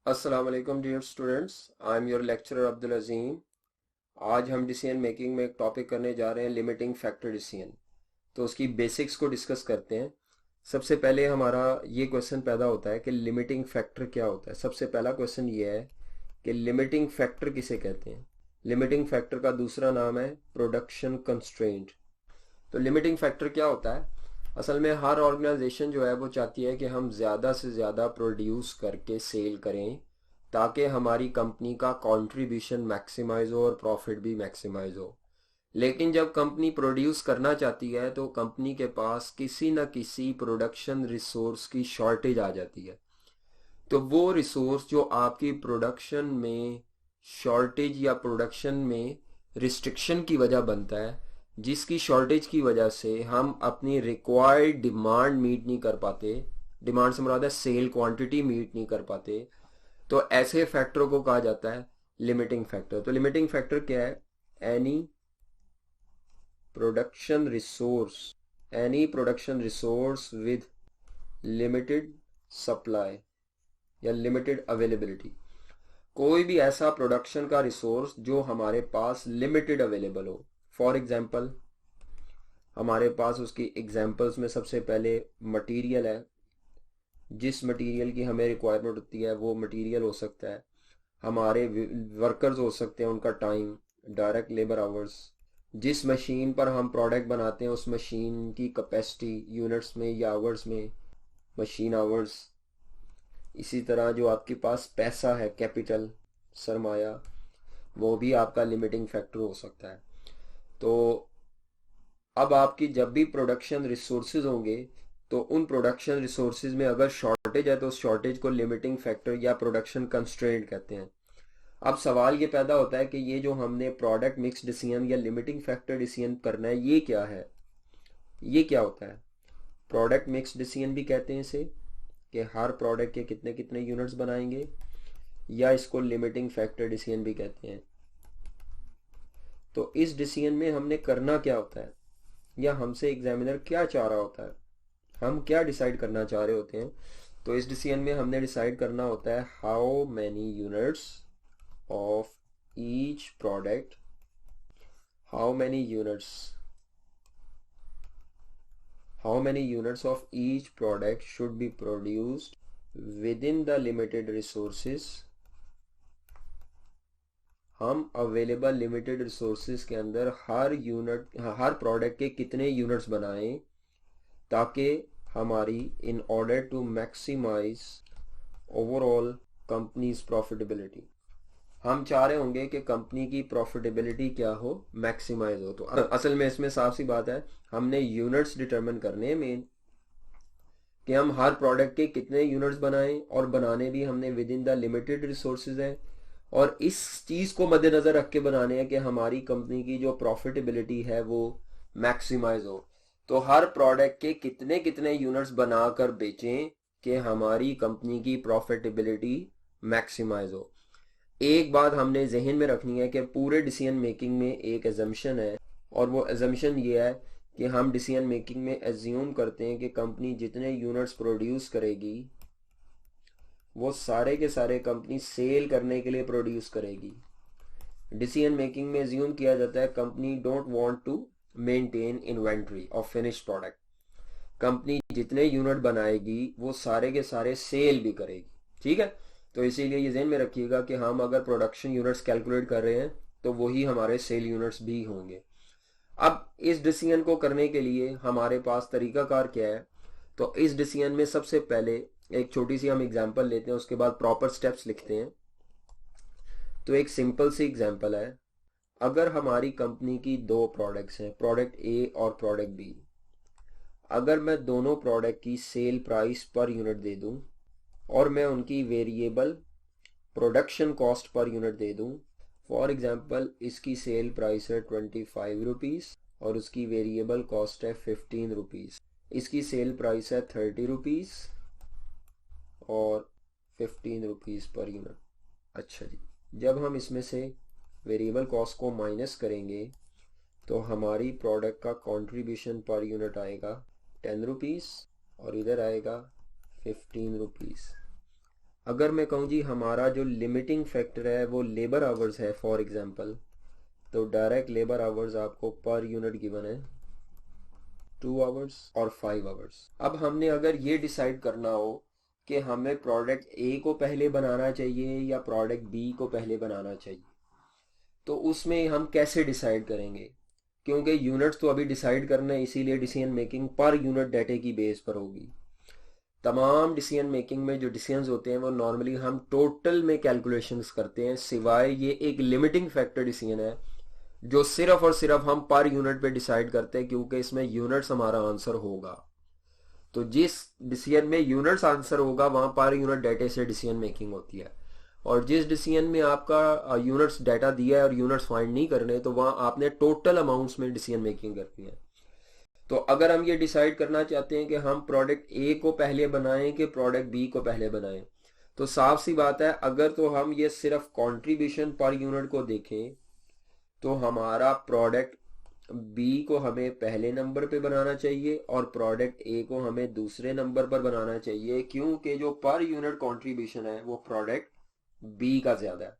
अस्सलाम वालेकुम dear students. I am your lecturer Abdul Azeem. आज हम डिसीजन मेकिंग में एक टॉपिक करने जा रहे हैं, लिमिटिंग फैक्टर डिसीजन। तो उसकी बेसिक्स को डिस्कस करते हैं। सबसे पहले हमारा ये क्वेश्चन पैदा होता है कि लिमिटिंग फैक्टर क्या होता है। सबसे पहला क्वेश्चन ये है कि लिमिटिंग फैक्टर किसे कहते हैं। लिमिटिंग फैक्टर का दूसरा नाम है प्रोडक्शन कंस्ट्रेंट। तो लिमिटिंग फैक्टर क्या होता है? असल में हर ऑर्गेनाइजेशन जो है वो चाहती है कि हम ज़्यादा से ज़्यादा प्रोड्यूस करके सेल करें ताकि हमारी कंपनी का कंट्रीब्यूशन मैक्सिमाइज हो और प्रॉफिट भी मैक्सिमाइज हो। लेकिन जब कंपनी प्रोड्यूस करना चाहती है तो कंपनी के पास किसी न किसी प्रोडक्शन रिसोर्स की शॉर्टेज आ जाती है। तो वो रिसोर्स जो आपकी प्रोडक्शन में शॉर्टेज या प्रोडक्शन में रिस्ट्रिक्शन की वजह बनता है, जिसकी शॉर्टेज की वजह से हम अपनी रिक्वायर्ड डिमांड मीट नहीं कर पाते, डिमांड से मुराद है सेल क्वांटिटी मीट नहीं कर पाते, तो ऐसे फैक्टरों को कहा जाता है लिमिटिंग फैक्टर। तो लिमिटिंग फैक्टर क्या है? Any production resource any production resource with limited supply या लिमिटेड अवेलेबिलिटी। कोई भी ऐसा प्रोडक्शन का रिसोर्स जो हमारे पास लिमिटेड अवेलेबल हो। फॉर एग्जांपल, हमारे पास उसकी एग्जांपल्स में सबसे पहले मटेरियल है। जिस मटेरियल की हमें रिक्वायरमेंट होती है वो मटेरियल हो सकता है, हमारे वर्कर्स हो सकते हैं, उनका टाइम, डायरेक्ट लेबर आवर्स, जिस मशीन पर हम प्रोडक्ट बनाते हैं उस मशीन की कैपेसिटी यूनिट्स में या आवर्स में, मशीन आवर्स। इसी तरह जो आपके पास पैसा है, कैपिटल, सरमाया, वो भी आपका लिमिटिंग फैक्टर हो सकता है। तो अब आपकी जब भी प्रोडक्शन रिसोर्सेज होंगे तो उन प्रोडक्शन रिसोर्सेज में अगर शॉर्टेज है तो उस शॉर्टेज को लिमिटिंग फैक्टर या प्रोडक्शन कंस्ट्रेंट कहते हैं। अब सवाल ये पैदा होता है कि ये जो हमने प्रोडक्ट मिक्स डिसीजन या लिमिटिंग फैक्टर डिसीजन करना है, ये क्या है? ये क्या होता है? प्रोडक्ट मिक्स डिसीजन भी कहते हैं इसे, कि हर प्रोडक्ट के कितने कितने यूनिट्स बनाएंगे, या इसको लिमिटिंग फैक्टर डिसीजन भी कहते हैं। तो इस डिसीजन में हमने करना क्या होता है, या हमसे एग्जामिनर क्या चाह रहा होता है, हम क्या डिसाइड करना चाह रहे होते हैं। तो इस डिसीजन में हमने डिसाइड करना होता है how many units of each product, how many units how many units of each product should be produced within the limited resources। हम अवेलेबल लिमिटेड रिसोर्सेज के अंदर हर प्रोडक्ट के कितने यूनिट्स बनाएं ताकि हमारी, in order to maximize overall company's profitability, हम चाह रहे होंगे कि कंपनी की प्रॉफिटेबिलिटी क्या हो, मैक्सिमाइज हो। तो असल में इसमें साफ सी बात है, हमने यूनिट्स डिटरमिन करने मेन, कि हम हर प्रोडक्ट के कितने यूनिट्स बनाएं, और बनाने भी हमने with in the limited resources हैं। और इस चीज़ को मद्देनज़र रख के बनाने हैं कि हमारी कंपनी की जो प्रॉफिटेबिलिटी है वो मैक्सिमाइज हो। तो हर प्रोडक्ट के कितने कितने यूनिट्स बनाकर बेचें कि हमारी कंपनी की प्रॉफिटेबिलिटी मैक्सिमाइज हो। एक बात हमने जहन में रखनी है कि पूरे डिसीजन मेकिंग में एक एजम्पशन है, और वो एजम्पशन ये है कि हम डिसीजन मेकिंग में एज्यूम करते हैं कि कंपनी जितने यूनिट्स प्रोड्यूस करेगी वो सारे के सारे कंपनी सेल करने के लिए प्रोड्यूस करेगी। डिसीजन मेकिंग में एज्यूम किया जाता है company don't want to maintain inventory of finished product. Company जितने यूनिट बनाएगी वो सारे के सारे सेल भी करेगी। ठीक है? तो इसीलिए ये ज़हन में रखिएगा कि हम अगर प्रोडक्शन यूनिट्स कैलकुलेट कर रहे हैं तो वही हमारे सेल यूनिट्स भी होंगे। अब इस डिसीजन को करने के लिए हमारे पास तरीकाकार क्या है? तो इस डिसीजन में सबसे पहले एक छोटी सी हम एग्जांपल लेते हैं, उसके बाद प्रॉपर स्टेप्स लिखते हैं। तो एक सिंपल सी एग्जांपल है, अगर हमारी कंपनी की दो प्रोडक्ट्स हैं, प्रोडक्ट ए और प्रोडक्ट बी, अगर मैं दोनों प्रोडक्ट की सेल प्राइस पर यूनिट दे दूं और मैं उनकी variable production cost per unit दे दूं, फॉर एग्जांपल इसकी सेल प्राइस है 25 रुपीज़ और उसकी वेरिएबल कॉस्ट है 15 रुपीज़, इसकी सेल प्राइस है 30 रुपीज़ और 15 रुपीज़ पर यूनिट। अच्छा जी, जब हम इसमें से वेरिएबल कॉस्ट को माइनस करेंगे तो हमारी प्रोडक्ट का कंट्रीब्यूशन पर यूनिट आएगा 10 रुपीज़ और इधर आएगा 15 रुपीज़। अगर मैं कहूँ जी हमारा जो लिमिटिंग फैक्टर है वो लेबर आवर्स है फॉर एग्जांपल, तो डायरेक्ट लेबर आवर्स आपको पर यूनिट गिवन है 2 आवर्स और 5 आवर्स। अब हमने अगर ये डिसाइड करना हो कि हमें प्रोडक्ट ए को पहले बनाना चाहिए या प्रोडक्ट बी को पहले बनाना चाहिए, तो उसमें हम कैसे डिसाइड करेंगे? क्योंकि यूनिट्स तो अभी डिसाइड करना है, इसीलिए डिसीजन मेकिंग पर यूनिट डाटे की बेस पर होगी। तमाम डिसीजन मेकिंग में जो डिसीजंस होते हैं वो नॉर्मली हम टोटल में कैलकुलेशंस करते हैं, सिवाय ये एक लिमिटिंग फैक्टर डिसीजन है जो सिर्फ और सिर्फ हम पर यूनिट पे डिसाइड करते हैं, क्योंकि इसमें यूनिट्स हमारा आंसर होगा। तो जिस डिसीजन में यूनिट्स आंसर होगा वहां पर यूनिट डाटे से डिसीजन मेकिंग होती है, और जिस डिसीजन में आपका यूनिट्स डाटा दिया है और यूनिट्स फाइंड नहीं करने, तो वहां आपने टोटल अमाउंट्स में डिसीजन मेकिंग करनी है। तो अगर हम ये डिसाइड करना चाहते हैं कि हम प्रोडक्ट ए को पहले बनाएं कि प्रोडक्ट बी को पहले बनाएं, तो साफ सी बात है, अगर तो हम ये सिर्फ कंट्रीब्यूशन पर यूनिट को देखें तो हमारा प्रोडक्ट बी को हमें पहले नंबर पे बनाना चाहिए और प्रोडक्ट ए को हमें दूसरे नंबर पर बनाना चाहिए, क्योंकि जो पर यूनिट कंट्रीब्यूशन है वो प्रोडक्ट बी का ज्यादा है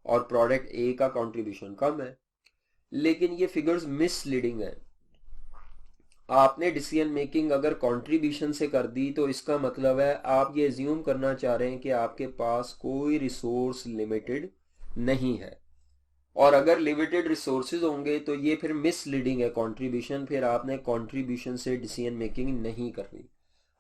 और प्रोडक्ट ए का कंट्रीब्यूशन कम है। लेकिन ये फिगर्स मिसलीडिंग है। आपने डिसीजन मेकिंग अगर कंट्रीब्यूशन से कर दी तो इसका मतलब है आप ये एज्यूम करना चाह रहे हैं कि आपके पास कोई रिसोर्स लिमिटेड नहीं है, और अगर लिमिटेड रिसोर्सेज होंगे तो ये फिर मिसलीडिंग है कंट्रीब्यूशन, फिर आपने कंट्रीब्यूशन से डिसीजन मेकिंग नहीं करनी।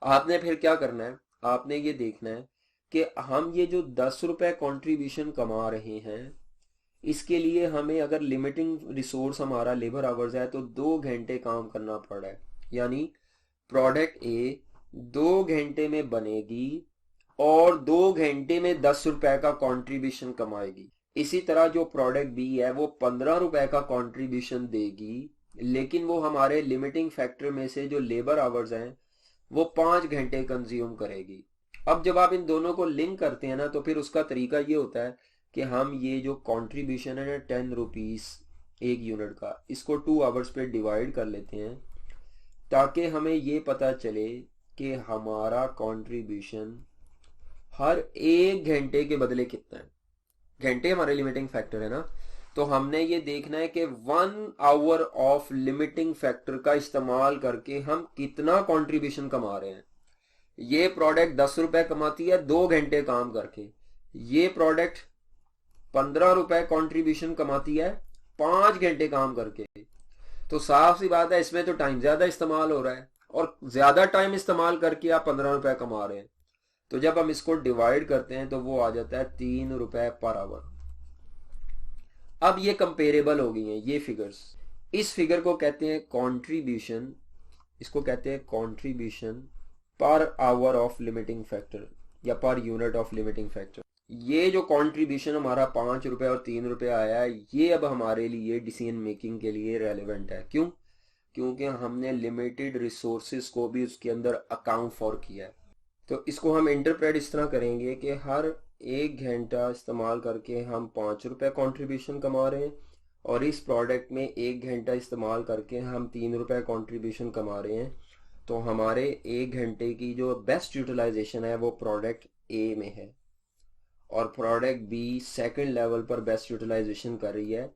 आपने फिर क्या करना है, आपने ये देखना है कि हम ये जो 10 रुपए कंट्रीब्यूशन कमा रहे हैं, इसके लिए हमें अगर लिमिटिंग रिसोर्स हमारा लेबर आवर्स है तो 2 घंटे काम करना पड़ रहा है, यानी प्रोडक्ट ए 2 घंटे में बनेगी और 2 घंटे में 10 रुपए का कंट्रीब्यूशन कमाएगी। इसी तरह जो प्रोडक्ट बी है वो 15 रुपए का कंट्रीब्यूशन देगी, लेकिन वो हमारे लिमिटिंग फैक्टर में से जो लेबर आवर्स हैं वो 5 घंटे कंज्यूम करेगी। अब जब आप इन दोनों को लिंक करते हैं ना, तो फिर उसका तरीका ये होता है कि हम ये जो कंट्रीब्यूशन है ना 10 रुपीज एक यूनिट का, इसको 2 आवर्स पे डिवाइड कर लेते हैं, ताकि हमें ये पता चले कि हमारा कंट्रीब्यूशन हर 1 घंटे के बदले कितना है। घंटे हमारे लिमिटिंग फैक्टर है ना, तो हमने ये देखना है कि 1 आवर ऑफ लिमिटिंग फैक्टर का इस्तेमाल करके हम कितना कंट्रीब्यूशन कमा रहे हैं। ये प्रोडक्ट 10 रुपए कमाती है 2 घंटे काम करके, ये प्रोडक्ट 15 रुपए कंट्रीब्यूशन कमाती है 5 घंटे काम करके। तो साफ सी बात है इसमें तो टाइम ज्यादा इस्तेमाल हो रहा है, और ज्यादा टाइम इस्तेमाल करके आप 15 रुपए कमा रहे हैं। तो जब हम इसको डिवाइड करते हैं तो वो आ जाता है 3 रुपए पर आवर। अब ये कंपेरेबल हो गई हैं ये फिगर्स। इस फिगर को कहते हैं कंट्रीब्यूशन, इसको कहते हैं contribution per hour of limiting factor या पर यूनिट ऑफ लिमिटिंग फैक्टर। ये जो कंट्रीब्यूशन हमारा 5 रुपए और 3 रुपए आया है, ये अब हमारे लिए डिसीजन मेकिंग के लिए रेलेवेंट है। क्यों? क्योंकि हमने लिमिटेड रिसोर्सेज को भी उसके अंदर अकाउंट फॉर किया है। तो इसको हम इंटरप्रेट इस तरह करेंगे कि हर 1 घंटा इस्तेमाल करके हम 5 रुपए कंट्रीब्यूशन कमा रहे हैं, और इस प्रोडक्ट में 1 घंटा इस्तेमाल करके हम 3 रुपए कंट्रीब्यूशन कमा रहे हैं। तो हमारे 1 घंटे की जो बेस्ट यूटिलाइजेशन है वो प्रोडक्ट ए में है, और प्रोडक्ट बी सेकंड लेवल पर बेस्ट यूटिलाइजेशन कर रही है।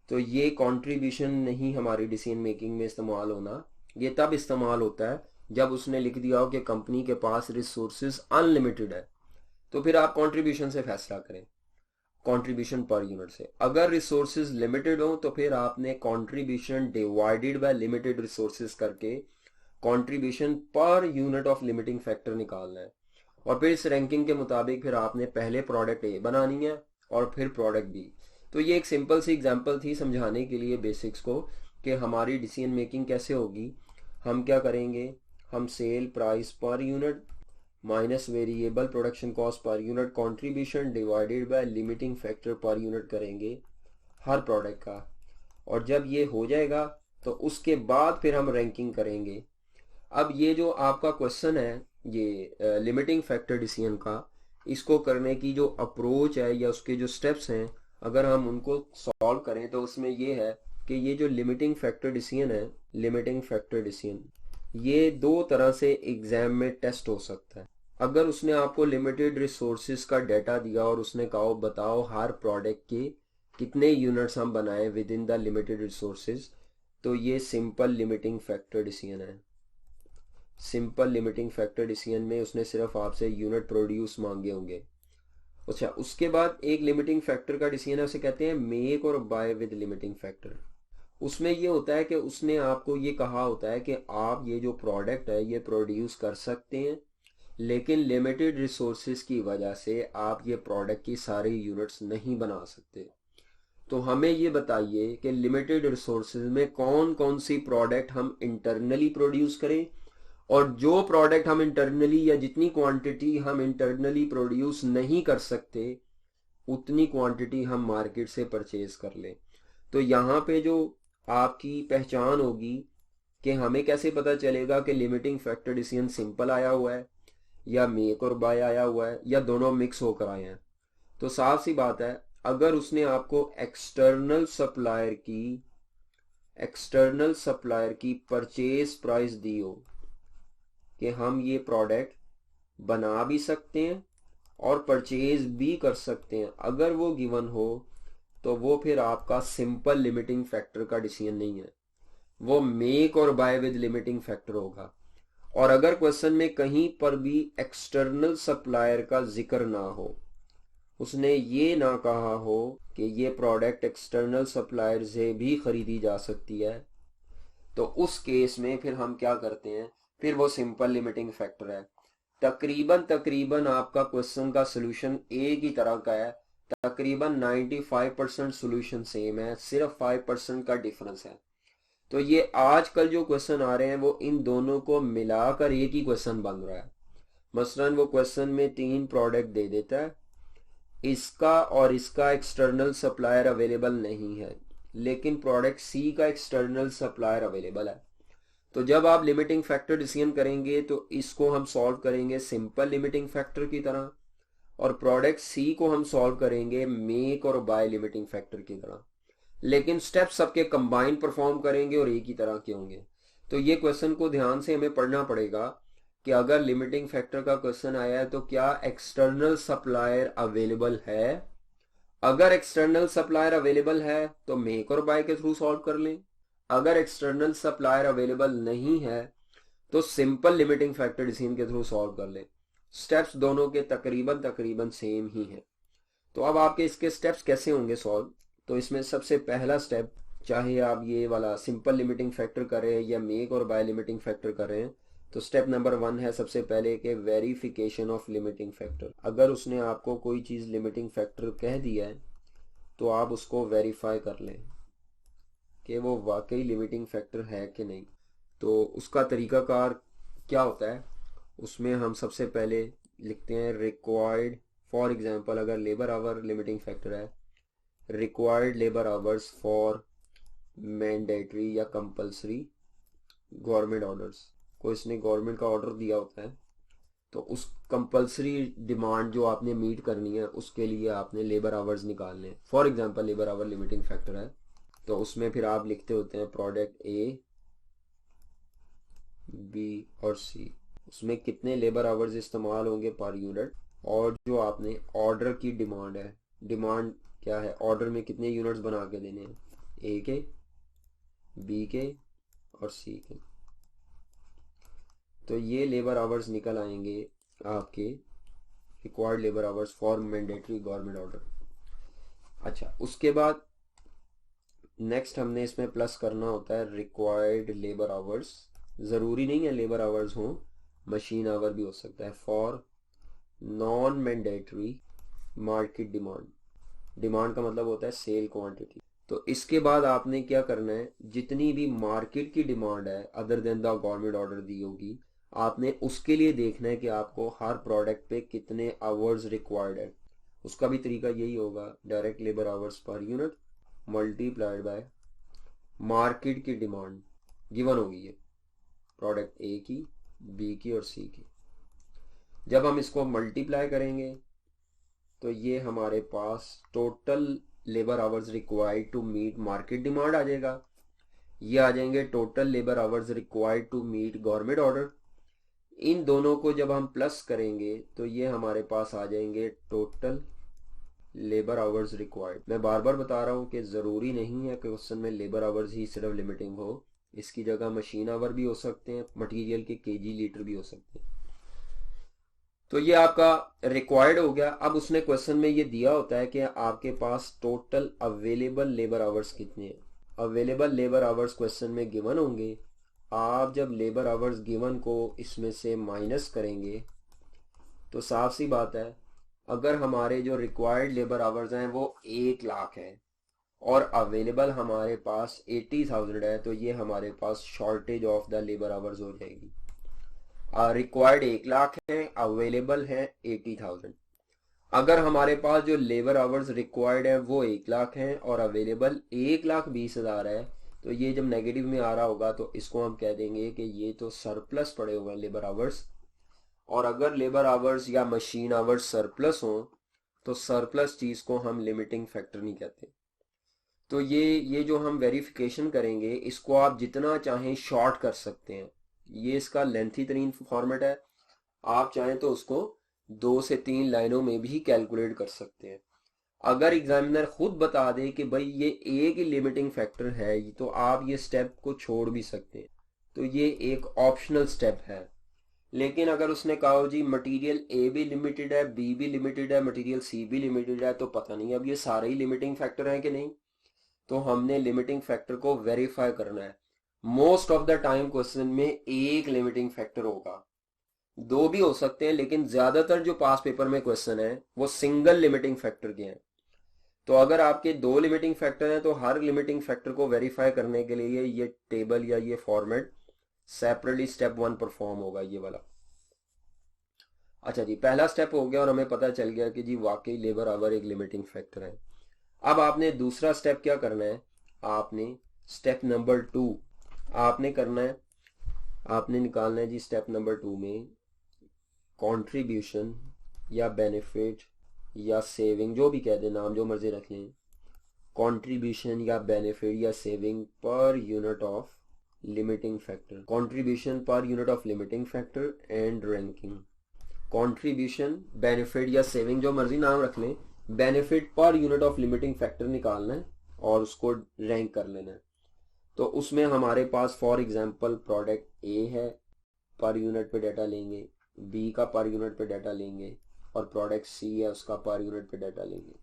तो ये कंट्रीब्यूशन नहीं हमारी डिसीजन मेकिंग में इस्तेमाल होना, ये तब इस्तेमाल होता है जब उसने लिख दिया हो कि कंपनी के पास रिसोर्सेज अनलिमिटेड है। तो फिर आप कंट्रीब्यूशन से फैसला करें, कंट्रीब्यूशन पर यूनिट से। अगर रिसोर्सेज लिमिटेड हो तो फिर आपने contribution divided by limited resources करके contribution per unit of limiting factor निकालना है, और फिर इस रैंकिंग के मुताबिक फिर आपने पहले प्रोडक्ट ए बनानी है और फिर प्रोडक्ट बी। तो ये एक सिंपल सी एग्जांपल थी समझाने के लिए बेसिक्स को कि हमारी डिसीजन मेकिंग कैसे होगी। हम क्या करेंगे, हम cell price per unit minus variable production cost per unit contribution divided bye limiting factor per unit करेंगे हर प्रोडक्ट का, और जब ये हो जाएगा तो उसके बाद फिर हम रैंकिंग करेंगे। अब ये जो आपका क्वेश्चन है ये लिमिटिंग फैक्टर डिसीजन का, इसको करने की जो अप्रोच है या उसके जो स्टेप्स हैं, अगर हम उनको सॉल्व करें तो उसमें ये है कि ये जो लिमिटिंग फैक्टर डिसीजन है, लिमिटिंग फैक्टर डिसीजन ये 2 तरह से एग्जाम में टेस्ट हो सकता है। अगर उसने आपको लिमिटेड रिसोर्सेज का डाटा दिया और उसने कहा बताओ हर प्रोडक्ट के कितने यूनिट्स हम बनाए with in the limited resources, तो ये सिंपल लिमिटिंग फैक्टर डिसीजन है। सिंपल लिमिटिंग फैक्टर डिसीजन में उसने सिर्फ आपसे यूनिट प्रोड्यूस मांगे होंगे। अच्छा, उसके बाद एक लिमिटिंग फैक्टर का डिसीजन है, उसे कहते हैं मेक और बाय विद लिमिटिंग फैक्टर। उसमें ये होता है कि उसने आपको ये कहा होता है कि आप ये जो प्रोडक्ट है ये प्रोड्यूस कर सकते हैं, लेकिन लिमिटेड रिसोर्सेज की वजह से आप ये प्रोडक्ट की सारी यूनिट्स नहीं बना सकते। तो हमें ये बताइए कि लिमिटेड रिसोर्सेज में कौन कौन सी प्रोडक्ट हम इंटरनली प्रोड्यूस करें, और जो प्रोडक्ट हम इंटरनली या जितनी क्वांटिटी हम इंटरनली प्रोड्यूस नहीं कर सकते उतनी क्वांटिटी हम मार्केट से परचेज कर लें। तो यहाँ पे जो आपकी पहचान होगी कि हमें कैसे पता चलेगा कि लिमिटिंग फैक्टर डिसीजन सिंपल आया हुआ है या मेक और बाय आया हुआ है या दोनों मिक्स होकर आए हैं। तो साफ सी बात है, अगर उसने आपको एक्सटर्नल सप्लायर की परचेज प्राइस दी हो कि हम ये प्रोडक्ट बना भी सकते हैं और परचेज भी कर सकते हैं, अगर वो गिवन हो तो वो फिर आपका सिंपल लिमिटिंग फैक्टर का डिसीजन नहीं है, वो मेक और बाय विद लिमिटिंग फैक्टर होगा। और अगर क्वेश्चन में कहीं पर भी एक्सटर्नल सप्लायर का जिक्र ना हो, उसने ये ना कहा हो कि ये प्रोडक्ट एक्सटर्नल सप्लायर से भी खरीदी जा सकती है, तो उस केस में फिर हम क्या करते हैं, फिर वो सिंपल लिमिटिंग फैक्टर है। तकरीबन आपका क्वेश्चन का सोल्यूशन एक ही तरह का है, तकरीबन 95% सोल्यूशन सेम है, सिर्फ 5% का डिफरेंस है। तो ये आजकल जो क्वेश्चन आ रहे हैं वो इन दोनों को मिलाकर एक ही क्वेश्चन बन रहा है। मसलन वो क्वेश्चन में 3 प्रोडक्ट दे देता है, इसका और इसका एक्सटर्नल सप्लायर अवेलेबल नहीं है, लेकिन प्रोडक्ट सी का एक्सटर्नल सप्लायर अवेलेबल है। तो जब आप लिमिटिंग फैक्टर डिसीजन करेंगे तो इसको हम सॉल्व करेंगे सिंपल लिमिटिंग फैक्टर की तरह, और प्रोडक्ट सी को हम सॉल्व करेंगे मेक और बाय लिमिटिंग फैक्टर की तरह, लेकिन स्टेप्स सबके कंबाइन परफॉर्म करेंगे और एक ही तरह के होंगे। तो ये क्वेश्चन को ध्यान से हमें पढ़ना पड़ेगा कि अगर लिमिटिंग फैक्टर का क्वेश्चन आया है तो क्या एक्सटर्नल सप्लायर अवेलेबल है। अगर एक्सटर्नल सप्लायर अवेलेबल है तो मेक और बाय के थ्रू सॉल्व कर लें, अगर एक्सटर्नल सप्लायर अवेलेबल नहीं है तो सिंपल लिमिटिंग फैक्टर डिसीजन के थ्रू सॉल्व कर लें। स्टेप्स दोनों के तकरीबन सेम ही हैं। तो अब आपके इसके स्टेप्स कैसे होंगे सॉल्व, तो इसमें सबसे पहला स्टेप, चाहे आप ये वाला सिंपल लिमिटिंग फैक्टर कर रहे हैं या मेक और बाय लिमिटिंग फैक्टर कर रहे हैं, तो स्टेप नंबर 1 है सबसे पहले कि वेरिफिकेशन ऑफ लिमिटिंग फैक्टर। अगर उसने आपको कोई चीज़ लिमिटिंग फैक्टर कह दिया है तो आप उसको वेरीफाई कर लें कि वो वाकई लिमिटिंग फैक्टर है कि नहीं। तो उसका तरीकाकार क्या होता है, उसमें हम सबसे पहले लिखते हैं रिक्वायर्ड। फॉर एग्जांपल अगर लेबर आवर लिमिटिंग फैक्टर है, required labour hours for mandatory या कंपलसरी गवर्नमेंट ऑर्डर्स। को इसने गवर्नमेंट का ऑर्डर दिया होता है तो उस कंपलसरी डिमांड जो आपने मीट करनी है उसके लिए आपने लेबर आवर्स निकालने हैं। For example labour our limiting factor है तो उसमें फिर आप लिखते होते हैं प्रोडक्ट ए, बी और सी, उसमें कितने लेबर आवर्स इस्तेमाल होंगे पर यूनिट, और जो आपने ऑर्डर की डिमांड है, डिमांड क्या है, ऑर्डर में कितने यूनिट्स बना के देने हैं, ए के, बी के और सी के। तो ये लेबर आवर्स निकल आएंगे आपके required labour hours for mandatory government order. अच्छा, उसके बाद नेक्स्ट हमने इसमें प्लस करना होता है रिक्वायर्ड लेबर आवर्स। ज़रूरी नहीं है लेबर आवर्स हों, मशीन आवर भी हो सकता है, for non mandatory market demand. Demand का मतलब होता है सेल क्वांटिटी। तो इसके बाद आपने क्या करना है, जितनी भी मार्केट की डिमांड है other than the government order दी होगी, आपने उसके लिए देखना है कि आपको हर प्रोडक्ट पे कितने आवर्स रिक्वायर्ड है। उसका भी तरीका यही होगा, direct labour hours per unit multiplied by market की डिमांड गिवन होगी, ये प्रोडक्ट ए की, बी की और सी की। जब हम इसको मल्टीप्लाई करेंगे तो ये हमारे पास total labour hours required to meet market demand आ जाएगा, ये आ जाएंगे total labour hours required to meet government order, इन दोनों को जब हम प्लस करेंगे तो ये हमारे पास आ जाएंगे टोटल लेबर आवर्स रिक्वायर्ड। मैं बार बार बता रहा हूँ कि ज़रूरी नहीं है कि क्वेश्चन में लेबर आवर्स ही सिर्फ लिमिटिंग हो, इसकी जगह मशीन आवर भी हो सकते हैं, मटेरियल के केजी लीटर भी हो सकते हैं। तो ये आपका रिक्वायर्ड हो गया। अब उसने क्वेश्चन में ये दिया होता है कि आपके पास टोटल अवेलेबल लेबर आवर्स कितने हैं। अवेलेबल लेबर आवर्स क्वेश्चन में गिवन होंगे। आप जब लेबर आवर्स गिवन को इसमें से माइनस करेंगे तो साफ सी बात है, अगर हमारे जो रिक्वायर्ड लेबर आवर्स हैं वो 1 लाख है और अवेलेबल हमारे पास 80,000 है, तो ये हमारे पास shortage of the labour hours हो जाएगी। रिक्वायर्ड 1 लाख है, अवेलेबल है 80,000। अगर हमारे पास जो लेबर आवर्स रिक्वायर्ड है वो 1 लाख है और अवेलेबल 1,20,000 है, तो ये जब नेगेटिव में आ रहा होगा तो इसको हम कह देंगे कि ये तो सरप्लस पड़े हुए हैं लेबर आवर्स। और अगर लेबर आवर्स या मशीन आवर्स सरप्लस हो तो सरप्लस चीज को हम लिमिटिंग फैक्टर नहीं कहते। तो ये जो हम वेरिफिकेशन करेंगे इसको आप जितना चाहें शॉर्ट कर सकते हैं। ये इसका लेंथी तरीन फॉर्मेट है, आप चाहें तो उसको 2 से 3 लाइनों में भी कैलकुलेट कर सकते हैं। अगर एग्जामिनर खुद बता दे कि भाई ये एक ही लिमिटिंग फैक्टर है तो आप ये स्टेप को छोड़ भी सकते हैं, तो ये एक ऑप्शनल स्टेप है। लेकिन अगर उसने कहा जी मटेरियल ए भी लिमिटेड है, बी भी लिमिटेड है, मटेरियल सी भी लिमिटेड है, तो पता नहीं अब ये सारे ही लिमिटिंग फैक्टर हैं कि नहीं। तो हमने लिमिटिंग फैक्टर को वेरीफाई करना है। Most of the time question में एक लिमिटिंग फैक्टर होगा, 2 भी हो सकते हैं, लेकिन ज्यादातर जो पास पेपर में क्वेश्चन है वो सिंगल लिमिटिंग फैक्टर के हैं। तो अगर आपके 2 लिमिटिंग फैक्टर हैं तो हर लिमिटिंग फैक्टर को वेरीफाई करने के लिए ये टेबल या ये फॉर्मेट सेपरेटली स्टेप 1 परफॉर्म होगा, ये वाला। अच्छा जी, पहला स्टेप हो गया और हमें पता चल गया कि जी वाकई लेबर आवर एक लिमिटिंग फैक्टर है। अब आपने दूसरा स्टेप क्या करना है, आपने स्टेप नंबर 2 आपने करना है, आपने निकालना है जी स्टेप नंबर 2 में कंट्रीब्यूशन या बेनिफिट या सेविंग, जो भी कह दे, नाम जो मर्जी रख लें, कंट्रीब्यूशन या बेनिफिट या सेविंग पर unit of limiting factor, contribution per unit of limiting factor and ranking. Contribution, benefit या सेविंग, जो मर्जी नाम रख लें, बेनिफिट पर यूनिट ऑफ लिमिटिंग फैक्टर निकालना है और उसको रैंक कर लेना है। तो उसमें हमारे पास फॉर एग्जांपल प्रोडक्ट ए है, पर यूनिट पे डाटा लेंगे, बी का पर यूनिट पे डाटा लेंगे और प्रोडक्ट सी है उसका पर यूनिट पे डाटा लेंगे।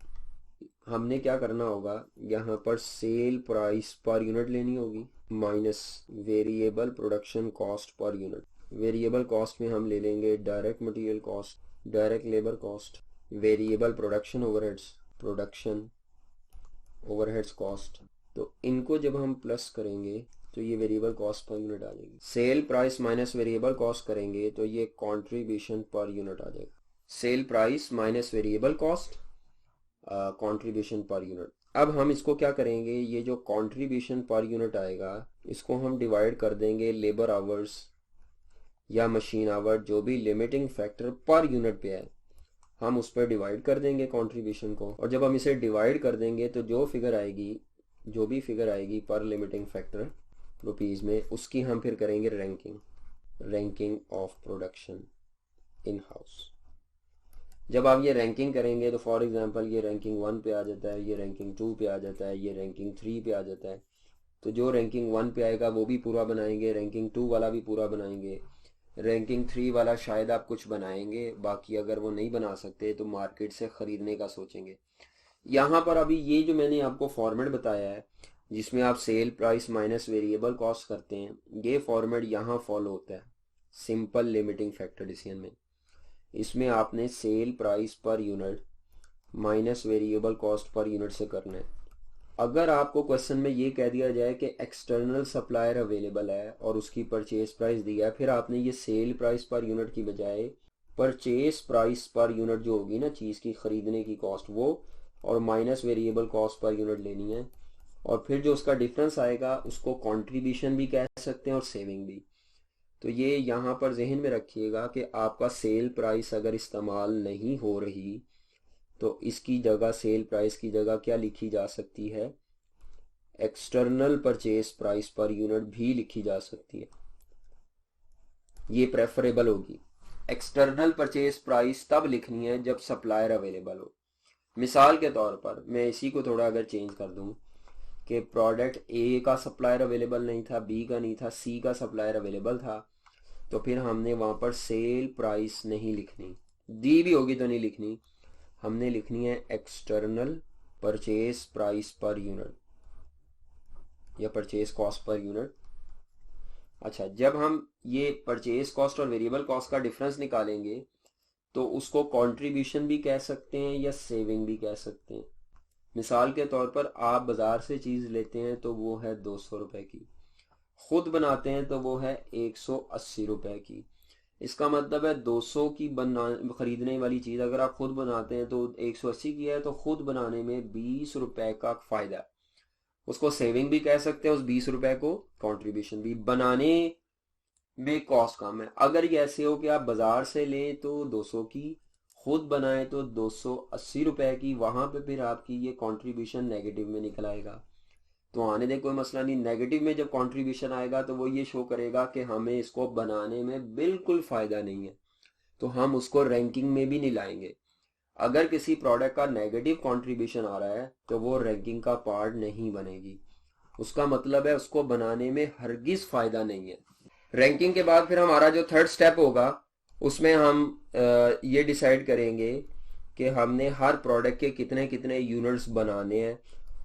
हमने क्या करना होगा, यहाँ पर सेल प्राइस पर यूनिट लेनी होगी minus variable production cost per unit. Variable cost में हम ले लेंगे direct material cost, direct labour cost, variable production overheads, production overheads cost. तो इनको जब हम प्लस करेंगे तो ये वेरिएबल कॉस्ट पर यूनिट आ जाएगी। Sale price minus variable cost करेंगे तो ये कंट्रीब्यूशन पर यूनिट आ जाएगा। Sale price minus variable cost, contribution per unit. अब हम इसको क्या करेंगे, ये जो कंट्रीब्यूशन पर यूनिट आएगा इसको हम डिवाइड कर देंगे लेबर आवर्स या मशीन आवर, जो भी लिमिटिंग फैक्टर पर यूनिट पे है हम उस पर डिवाइड कर देंगे कंट्रीब्यूशन को। और जब हम इसे डिवाइड कर देंगे तो जो फिगर आएगी, जो भी फिगर आएगी पर लिमिटिंग फैक्टर रुपीज़ में, उसकी हम फिर करेंगे ranking, ranking of production in house. जब आप ये रैंकिंग करेंगे तो फॉर एग्जांपल ये रैंकिंग 1 पे आ जाता है, ये रैंकिंग 2 पे आ जाता है, ये रैंकिंग 3 पे आ जाता है। तो जो रैंकिंग 1 पे आएगा वो भी पूरा बनाएंगे, रैंकिंग 2 वाला भी पूरा बनाएंगे, रैंकिंग 3 वाला शायद आप कुछ बनाएंगे, बाकी अगर वो नहीं बना सकते तो मार्केट से ख़रीदने का सोचेंगे। यहाँ पर अभी ये जो मैंने आपको फॉर्मेट बताया है जिसमें आप sale price minus variable cost करते हैं, ये फॉर्मेट यहाँ फॉलो होता है सिंपल लिमिटिंग फैक्टर डिसीजन में। इसमें आपने cell price per unit minus variable cost per unit से करना है। अगर आपको क्वेश्चन में ये कह दिया जाए कि एक्सटर्नल सप्लायर अवेलेबल है और उसकी परचेज प्राइस दिया है, फिर आपने ये सेल प्राइस पर यूनिट की बजाय परचेज प्राइस पर यूनिट जो होगी ना चीज़ की खरीदने की कॉस्ट, वो और minus variable cost per unit लेनी है, और फिर जो उसका डिफरेंस आएगा उसको कंट्रीब्यूशन भी कह सकते हैं और सेविंग भी। तो ये यहाँ पर जहन में रखिएगा कि आपका सेल प्राइस अगर इस्तेमाल नहीं हो रही तो इसकी जगह, सेल प्राइस की जगह क्या लिखी जा सकती है, external purchase price per unit भी लिखी जा सकती है। ये प्रेफरेबल होगी। एक्सटर्नल परचेज प्राइस तब लिखनी है जब सप्लायर अवेलेबल हो। मिसाल के तौर पर मैं इसी को थोड़ा अगर चेंज कर दूं कि प्रोडक्ट ए का सप्लायर अवेलेबल नहीं था, बी का नहीं था, सी का सप्लायर अवेलेबल था, तो फिर हमने वहां पर सेल प्राइस नहीं लिखनी, दी भी होगी तो नहीं लिखनी, हमने लिखनी है external purchase price per unit या परचेज कॉस्ट पर यूनिट। अच्छा, जब हम ये परचेज कॉस्ट और वेरिएबल कॉस्ट का डिफरेंस निकालेंगे तो उसको कंट्रीब्यूशन भी कह सकते हैं या सेविंग भी कह सकते हैं। मिसाल के तौर पर आप बाजार से चीज लेते हैं तो वो है 200 रुपए की, खुद बनाते हैं तो वो है 180 रुपए की। इसका मतलब है 200 की बना खरीदने वाली चीज अगर आप खुद बनाते हैं तो 180 की है, तो खुद बनाने में 20 रुपए का फायदा है। उसको सेविंग भी कह सकते हैं, उस 20 रुपए को कंट्रीब्यूशन भी। बनाने में कॉस्ट कम है, अगर ये ऐसे हो कि आप बाजार से लें तो 200 की, खुद बनाए तो 280 रुपए की, वहां पे फिर आपकी ये कंट्रीब्यूशन नेगेटिव में निकल आएगा। तो आने दे, कोई मसला नहीं। नेगेटिव में जब कंट्रीब्यूशन आएगा तो वो ये शो करेगा कि हमें इसको बनाने में बिल्कुल फायदा नहीं है, तो हम उसको रैंकिंग में भी नहीं लाएंगे। अगर किसी प्रोडक्ट का नेगेटिव कंट्रीब्यूशन आ रहा है तो वो रैंकिंग का पार्ट नहीं बनेगी, उसका मतलब है उसको बनाने में हरगिज फायदा नहीं है। रैंकिंग के बाद फिर हमारा जो थर्ड स्टेप होगा उसमें हम ये डिसाइड करेंगे कि हमने हर प्रोडक्ट के कितने कितने यूनिट्स बनाने हैं,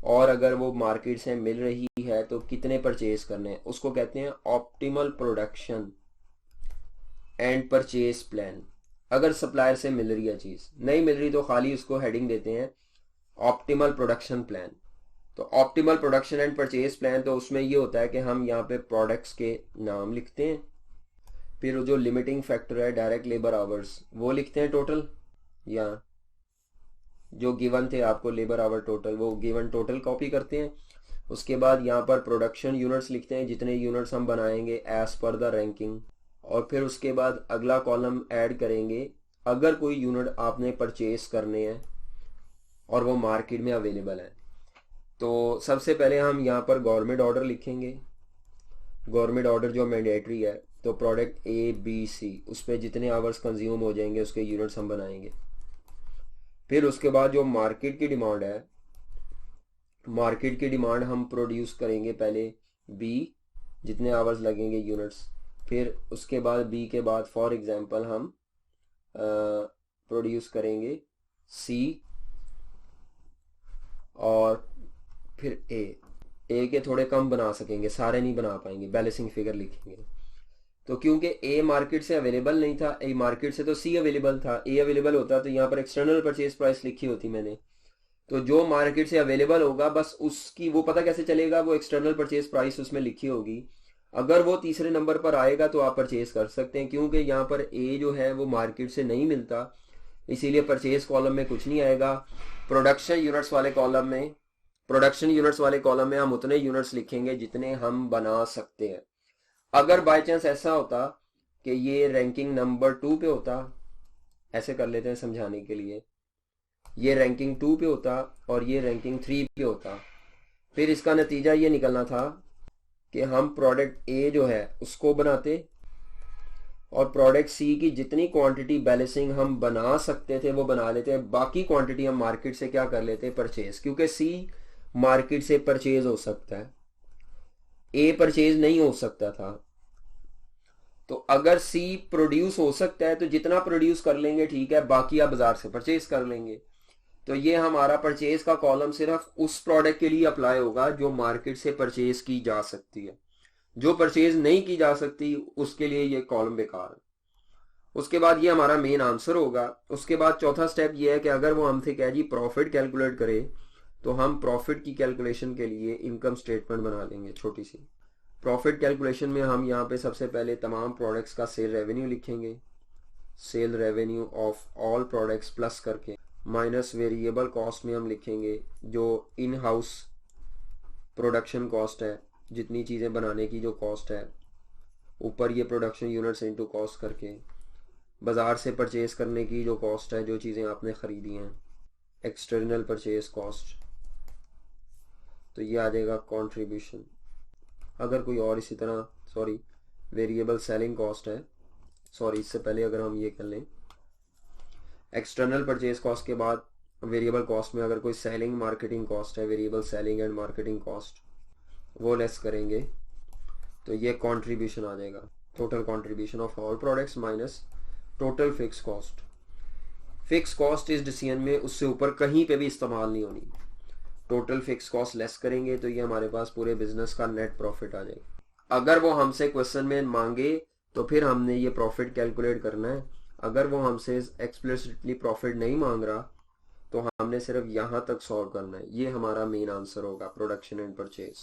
और अगर वो मार्केट से मिल रही है तो कितने परचेज करने हैं। उसको कहते हैं optimal production and purchase plan. अगर सप्लायर से मिल रही है चीज, नहीं मिल रही तो खाली उसको हेडिंग देते हैं ऑप्टिमल प्रोडक्शन प्लान। तो optimal production and purchase plan, तो उसमें ये होता है कि हम यहाँ पे प्रोडक्ट्स के नाम लिखते हैं, फिर जो लिमिटिंग फैक्टर है डायरेक्ट लेबर आवर्स वो लिखते हैं टोटल, या जो गिवन थे आपको लेबर आवर टोटल, वो गिवन टोटल कॉपी करते हैं। उसके बाद यहाँ पर प्रोडक्शन यूनिट्स लिखते हैं, जितने यूनिट्स हम बनाएंगे एज पर द रैंकिंग। और फिर उसके बाद अगला कॉलम ऐड करेंगे अगर कोई यूनिट आपने परचेज करने हैं और वो मार्केट में अवेलेबल है। तो सबसे पहले हम यहाँ पर गवर्नमेंट ऑर्डर लिखेंगे, गवर्नमेंट ऑर्डर जो मैंडेटरी है। तो प्रोडक्ट ए बी सी, उस पर जितने आवर्स कंज्यूम हो जाएंगे उसके यूनिट्स हम बनाएंगे। फिर उसके बाद जो मार्केट की डिमांड है, मार्केट की डिमांड हम प्रोड्यूस करेंगे पहले बी, जितने आवर्स लगेंगे यूनिट्स। फिर उसके बाद बी के बाद फॉर एग्जांपल हम प्रोड्यूस करेंगे सी, और फिर ए के थोड़े कम बना सकेंगे, सारे नहीं बना पाएंगे, बैलेंसिंग फिगर लिखेंगे। तो क्योंकि ए मार्केट से अवेलेबल नहीं था, ए मार्केट से तो सी अवेलेबल था, ए अवेलेबल होता तो यहाँ पर एक्सटर्नल परचेज प्राइस लिखी होती मैंने। तो जो मार्केट से अवेलेबल होगा बस उसकी वो पता कैसे चलेगा, वो एक्सटर्नल परचेज प्राइस उसमें लिखी होगी। अगर वो तीसरे नंबर पर आएगा तो आप परचेज कर सकते हैं, क्योंकि यहाँ पर ए जो है वो मार्केट से नहीं मिलता, इसीलिए परचेज कॉलम में कुछ नहीं आएगा। प्रोडक्शन यूनिट्स वाले कॉलम में, प्रोडक्शन यूनिट्स वाले कॉलम में हम उतने यूनिट्स लिखेंगे जितने हम बना सकते हैं। अगर बाय चांस ऐसा होता कि ये रैंकिंग नंबर 2 पे होता, ऐसे कर लेते हैं समझाने के लिए, ये रैंकिंग 2 पे होता और ये रैंकिंग 3 पे होता, फिर इसका नतीजा ये निकलना था कि हम प्रोडक्ट ए जो है उसको बनाते और प्रोडक्ट सी की जितनी क्वांटिटी बैलेंसिंग हम बना सकते थे वो बना लेते हैं, बाकी क्वांटिटी हम मार्केट से क्या कर लेते हैं, परचेज। क्योंकि सी मार्केट से परचेज हो सकता है, ए परचेज नहीं हो सकता था। तो अगर सी प्रोड्यूस हो सकता है तो जितना प्रोड्यूस कर लेंगे ठीक है, बाकी आप बाजार से परचेज कर लेंगे। तो ये हमारा परचेज का कॉलम सिर्फ उस प्रोडक्ट के लिए अप्लाई होगा जो मार्केट से परचेज की जा सकती है, जो परचेज नहीं की जा सकती उसके लिए ये कॉलम बेकार है। उसके बाद ये हमारा मेन आंसर होगा। उसके बाद चौथा स्टेप ये है कि अगर वो हमसे कहे जी प्रॉफिट कैलकुलेट करे, तो हम प्रॉफिट की कैलकुलेशन के लिए इनकम स्टेटमेंट बना लेंगे छोटी सी। प्रॉफिट कैलकुलेशन में हम यहाँ पे सबसे पहले तमाम प्रोडक्ट्स का सेल रेवेन्यू लिखेंगे, sale revenue of all products plus करके, माइनस वेरिएबल कॉस्ट में हम लिखेंगे जो इन हाउस प्रोडक्शन कॉस्ट है, जितनी चीज़ें बनाने की जो कॉस्ट है, ऊपर ये प्रोडक्शन यूनिट्स इनटू कॉस्ट करके, बाज़ार से परचेज करने की जो कॉस्ट है, जो चीज़ें आपने ख़रीदी हैं, एक्सटर्नल परचेज कॉस्ट, तो ये आ जाएगा कंट्रीब्यूशन। अगर कोई और इसी तरह वेरिएबल सेलिंग कॉस्ट है सॉरी इससे पहले अगर हम ये कर लें, एक्सटर्नल परचेज कॉस्ट के बाद वेरिएबल कॉस्ट में अगर कोई सेलिंग मार्केटिंग कॉस्ट है, variable selling and marketing cost, वो लेस करेंगे तो ये कंट्रीब्यूशन आ जाएगा, total contribution of all products minus total fix cost. Fix cost इस डिसीजन में उससे ऊपर कहीं पे भी इस्तेमाल नहीं होनी। टोटल फिक्स कॉस्ट लेस करेंगे तो ये हमारे पास पूरे बिजनेस का नेट प्रॉफिट आ जाएगा। अगर वो हमसे क्वेश्चन में मांगे तो फिर हमने ये प्रॉफिट कैलकुलेट करना है। अगर वो हमसे एक्सप्लिसिटली प्रॉफिट नहीं मांग रहा तो हमने सिर्फ यहां तक सॉल्व करना है। ये हमारा मेन आंसर होगा, प्रोडक्शन एंड परचेज।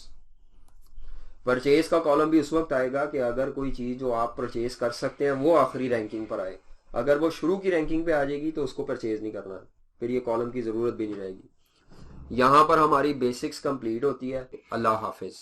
परचेज का कॉलम भी उस वक्त आएगा कि अगर कोई चीज जो आप परचेज कर सकते हैं वो आखिरी रैंकिंग पर आए। अगर वो शुरू की रैंकिंग पे आ जाएगी तो उसको परचेज नहीं करना, फिर ये कॉलम की जरूरत भी नहीं रहेगी। यहां पर हमारी बेसिक्स कंप्लीट होती है। अल्लाह हाफिज।